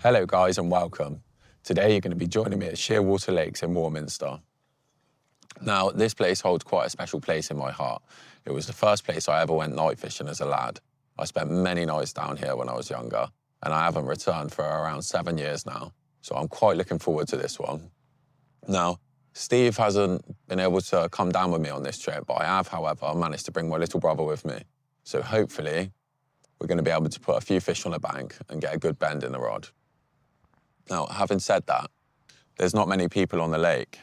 Hello guys and welcome. Today you're going to be joining me at Shearwater Lakes in Warminster. Now this place holds quite a special place in my heart. It was the first place I ever went night fishing as a lad. I spent many nights down here when I was younger and I haven't returned for around 7 years now. So I'm quite looking forward to this one. Now, Steve hasn't been able to come down with me on this trip, but I have, however, managed to bring my little brother with me. So hopefully we're going to be able to put a few fish on the bank and get a good bend in the rod. Now, having said that, there's not many people on the lake.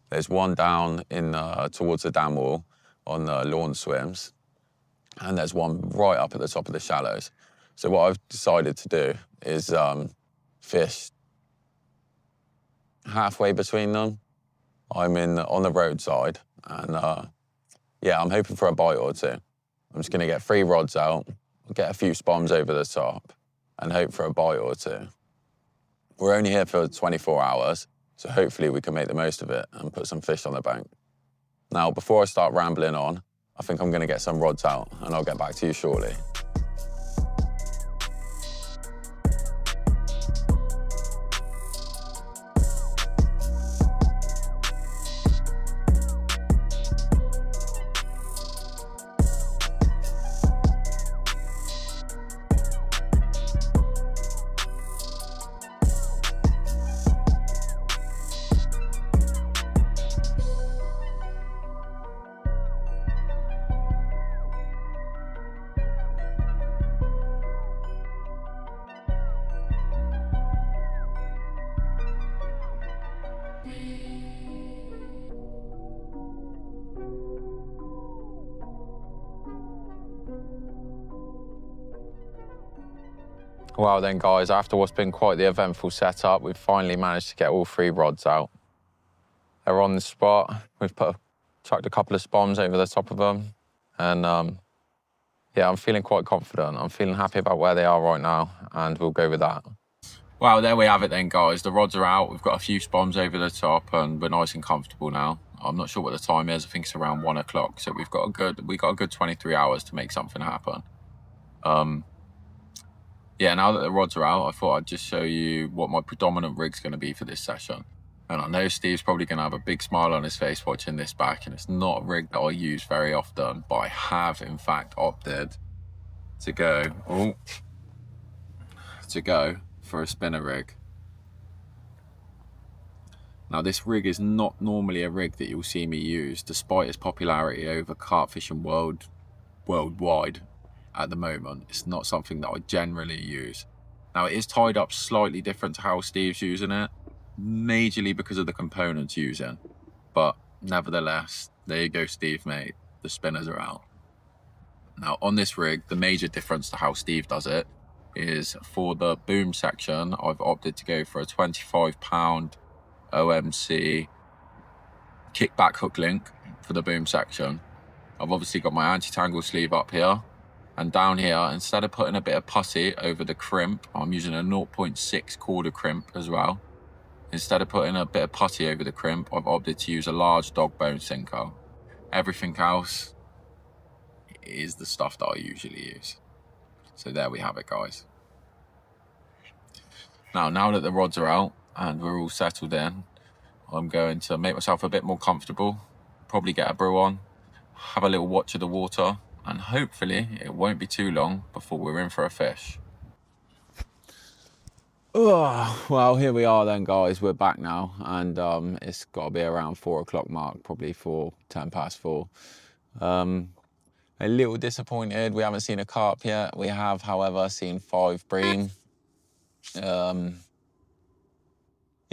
There's one down in towards the dam wall on the lawn swims, and there's one right up at the top of the shallows. So what I've decided to do is fish halfway between them. I'm on the roadside, and yeah, I'm hoping for a bite or two. I'm just going to get 3 rods out, get a few spoms over the top, and hope for a bite or two. We're only here for 24 hours, so hopefully we can make the most of it and put some fish on the bank. Now, before I start rambling on, I think I'm going to get some rods out and I'll get back to you shortly. Well then guys, after what's been quite the eventful setup, we've finally managed to get all 3 rods out. They're on the spot. We've chucked a couple of spoms over the top of them. And yeah, I'm feeling quite confident. I'm feeling happy about where they are right now, and we'll go with that. Well, there we have it then, guys. The rods are out. We've got a few spoms over the top and we're nice and comfortable now. I'm not sure what the time is. I think it's around 1 o'clock. So we got a good 23 hours to make something happen. Yeah, now that the rods are out, I thought I'd just show you what my predominant rig's going to be for this session. And I know Steve's probably going to have a big smile on his face watching this back, and it's not a rig that I use very often, but I have, in fact, opted to go for a spinner rig. Now, this rig is not normally a rig that you'll see me use, despite its popularity over carp fishing worldwide. At the moment, it's not something that I generally use. Now, it is tied up slightly different to how Steve's using it, majorly because of the components using, but nevertheless, there you go, Steve, mate. The spinners are out. Now, on this rig, the major difference to how Steve does it is for the boom section, I've opted to go for a 25-pound OMC kickback hook link for the boom section. I've obviously got my anti-tangle sleeve up here. And down here, instead of putting a bit of putty over the crimp, I'm using a 0.6 quarter crimp as well. Instead of putting a bit of putty over the crimp, I've opted to use a large dog bone sinker. Everything else is the stuff that I usually use. So there we have it, guys. Now that the rods are out and we're all settled in, I'm going to make myself a bit more comfortable, probably get a brew on, have a little watch of the water, and hopefully it won't be too long before we're in for a fish. Oh, well, here we are then, guys. We're back now, and it's got to be around 4 o'clock mark, probably 10 past 4. A little disappointed we haven't seen a carp yet. We have, however, seen 5 bream. Yeah,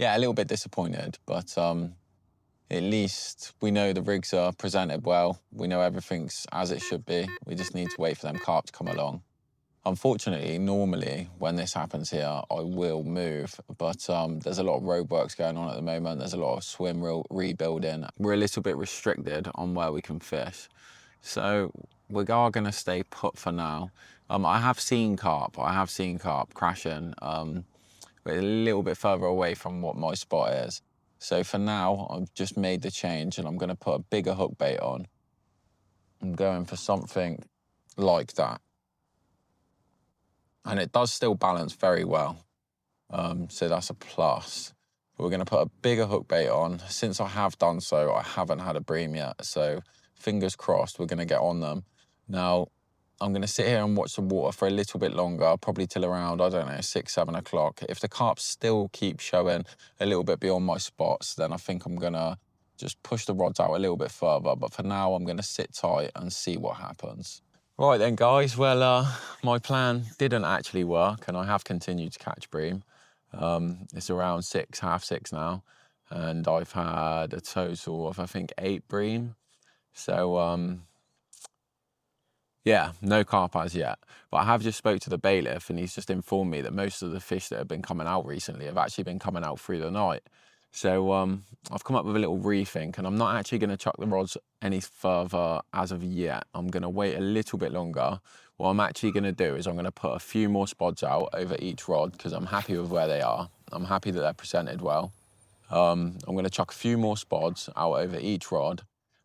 a little bit disappointed, but at least we know the rigs are presented well. We know everything's as it should be. We just need to wait for them carp to come along. Unfortunately, normally when this happens here, I will move, but there's a lot of roadworks going on at the moment. There's a lot of swim rebuilding. We're a little bit restricted on where we can fish. So we are going to stay put for now. I have seen carp crashing, but a little bit further away from what my spot is. So for now, I've just made the change and I'm going to put a bigger hook bait on. I'm going for something like that. And it does still balance very well. so that's a plus. We're going to put a bigger hook bait on. Since I have done so, I haven't had a bream yet, so fingers crossed we're going to get on them. Now, I'm going to sit here and watch the water for a little bit longer, probably till around, I don't know, 6, 7 o'clock. If the carp still keep showing a little bit beyond my spots, then I think I'm going to just push the rods out a little bit further. But for now, I'm going to sit tight and see what happens. Right then, guys. Well, my plan didn't actually work, and I have continued to catch bream. It's around 6, half 6 now, and I've had a total of, I think, 8 bream. So, yeah, no carp as yet. But I have just spoke to the bailiff, and he's just informed me that most of the fish that have been coming out recently have actually been coming out through the night. So I've come up with a little rethink, and I'm not actually going to chuck the rods any further as of yet. I'm going to wait a little bit longer. What I'm actually going to do is I'm going to put a few more spods out over each rod because I'm happy with where they are. I'm happy that they're presented well. I'm going to chuck a few more spods out over each rod,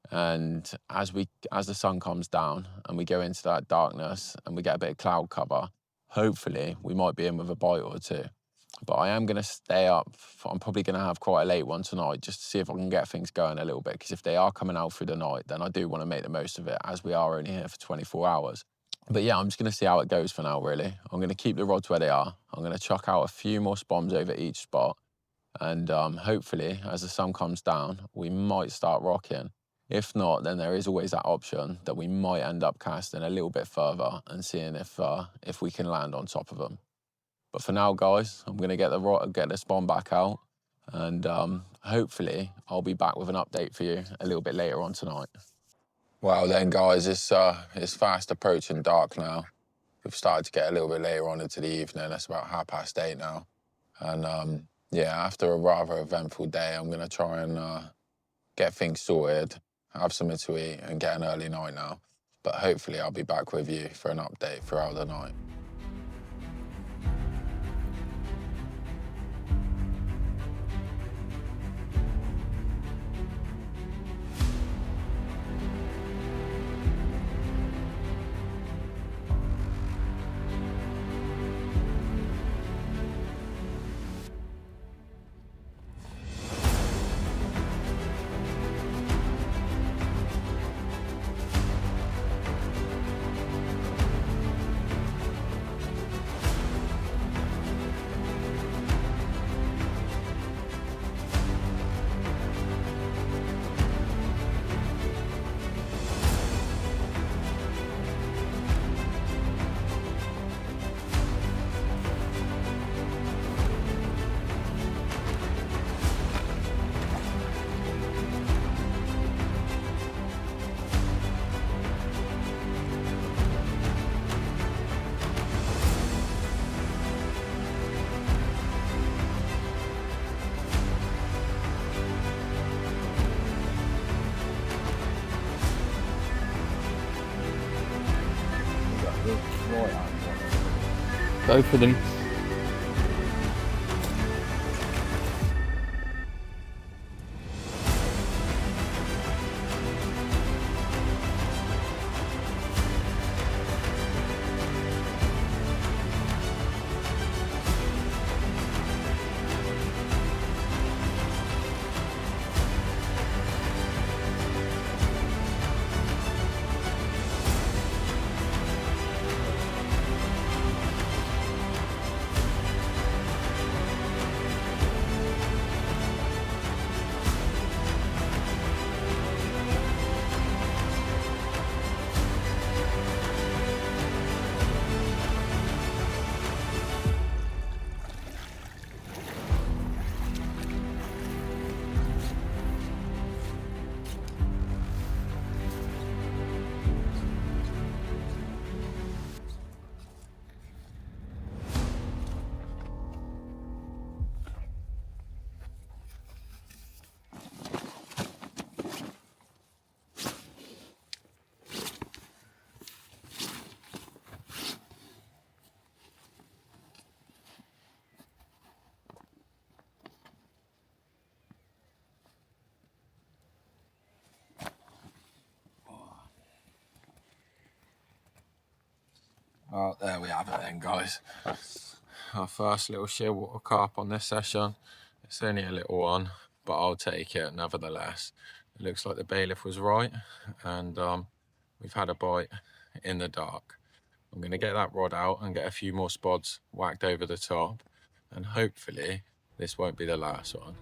and as the sun comes down and we go into that darkness and we get a bit of cloud cover, hopefully we might be in with a bite or two. But I am going to stay up. I'm probably going to have quite a late one tonight just to see if I can get things going a little bit, because if they are coming out through the night, then I do want to make the most of it, as we are only here for 24 hours. But yeah, I'm just going to see how it goes for now, really. I'm going to keep the rods where they are. I'm going to chuck out a few more spoms over each spot. And hopefully, as the sun comes down, we might start rocking. If not, then there is always that option that we might end up casting a little bit further and seeing if we can land on top of them. But for now, guys, I'm going to get the spawn back out, and hopefully I'll be back with an update for you a little bit later on tonight. Well then, guys, it's fast approaching dark now. We've started to get a little bit later on into the evening. It's about 8:30 now. And yeah, after a rather eventful day, I'm going to try and get things sorted, have something to eat, and get an early night now. But hopefully I'll be back with you for an update throughout the night. Go for them. Oh, there we have it then, guys. our first little shearwater carp on this session. It's only a little one, but I'll take it nevertheless. It looks like the bailiff was right, and we've had a bite in the dark. I'm going to get that rod out and get a few more spods whacked over the top, and hopefully this won't be the last one.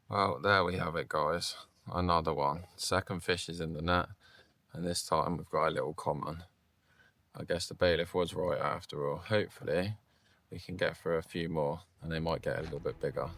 Well, there we have it, guys. Another one. Second fish is in the net, and this time we've got a little common. I guess the bailiff was right after all. Hopefully we can get through a few more, and they might get a little bit bigger.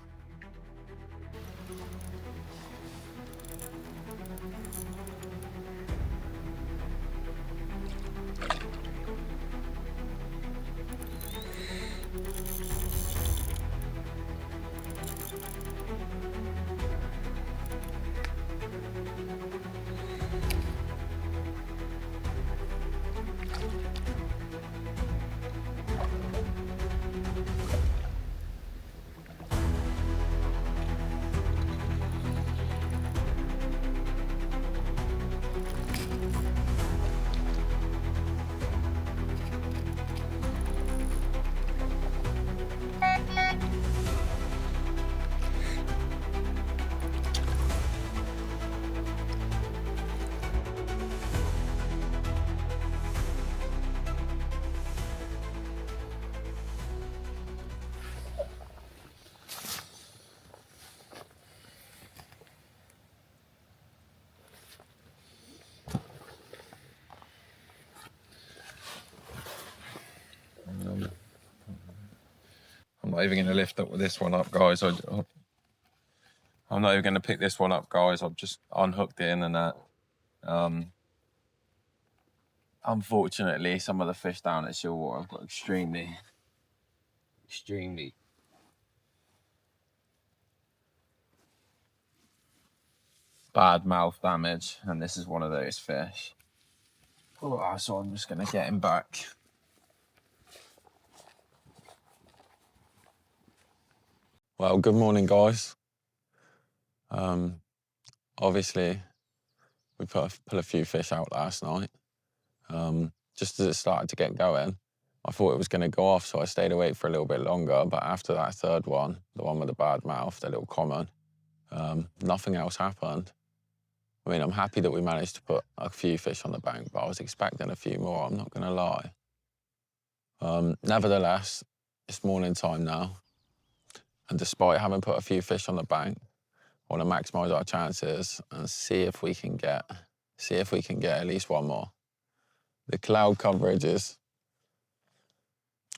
I'm not even going to lift this one up, guys. I'm not even going to pick this one up, guys. I've just unhooked it in the net. Unfortunately, some of the fish down at Shearwater have got extremely bad mouth damage, and this is one of those fish. Oh, so I'm just going to get him back. Well, good morning, guys. Obviously, we put a few fish out last night. Just as it started to get going, I thought it was going to go off, so I stayed awake for a little bit longer. But after that third one, the one with the bad mouth, the little common, nothing else happened. I mean, I'm happy that we managed to put a few fish on the bank, but I was expecting a few more, I'm not going to lie. Nevertheless, it's morning time now, and despite having put a few fish on the bank, I want to maximise our chances and see if we can get at least one more. The cloud coverage is,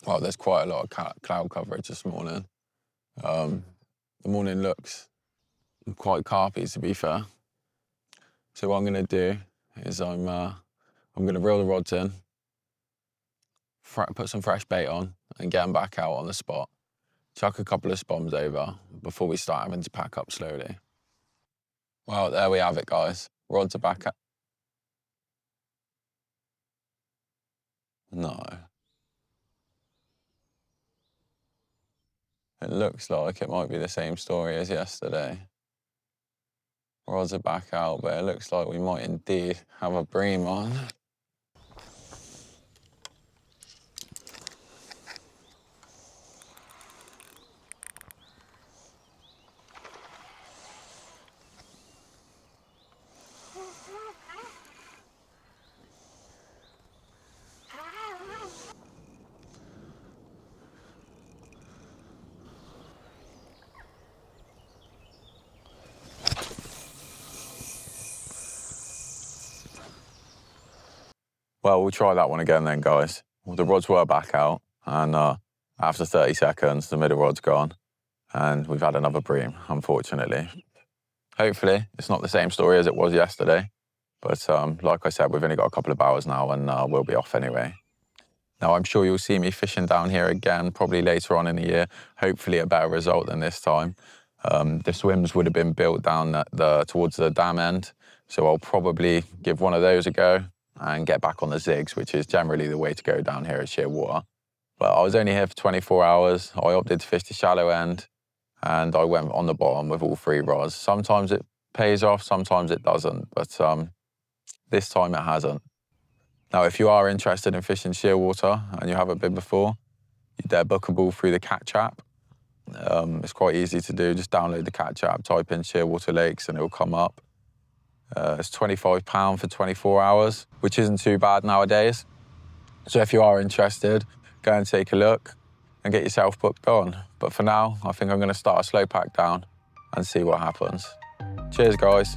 well, there's quite a lot of cloud coverage this morning. The morning looks quite carpy, to be fair. So what I'm going to do is I'm going to reel the rods in, put some fresh bait on, and get them back out on the spot. Chuck a couple of spoms over before we start having to pack up slowly. Well, there we have it, guys. Rods are back out. No. It looks like it might be the same story as yesterday. Rods are back out, but it looks like we might indeed have a bream on. Well, we'll try that one again then, guys. Well, the rods were back out, and after 30 seconds, the middle rod's gone, and we've had another bream, unfortunately. Hopefully, it's not the same story as it was yesterday, but like I said, we've only got a couple of hours now, and we'll be off anyway. Now, I'm sure you'll see me fishing down here again, probably later on in the year, hopefully a better result than this time. The swims would have been built down towards the dam end, so I'll probably give one of those a go and get back on the zigs, which is generally the way to go down here at Shearwater. But I was only here for 24 hours. I opted to fish the shallow end, and I went on the bottom with all 3 rods. Sometimes it pays off, sometimes it doesn't, but this time it hasn't. Now, if you are interested in fishing Shearwater and you haven't been before, they're bookable through the Catch app. It's quite easy to do. Just download the Catch app, type in Shearwater Lakes, and it'll come up. It's £25 for 24 hours, which isn't too bad nowadays. So if you are interested, go and take a look and get yourself booked on. But for now, I think I'm going to start a slow pack down and see what happens. Cheers, guys.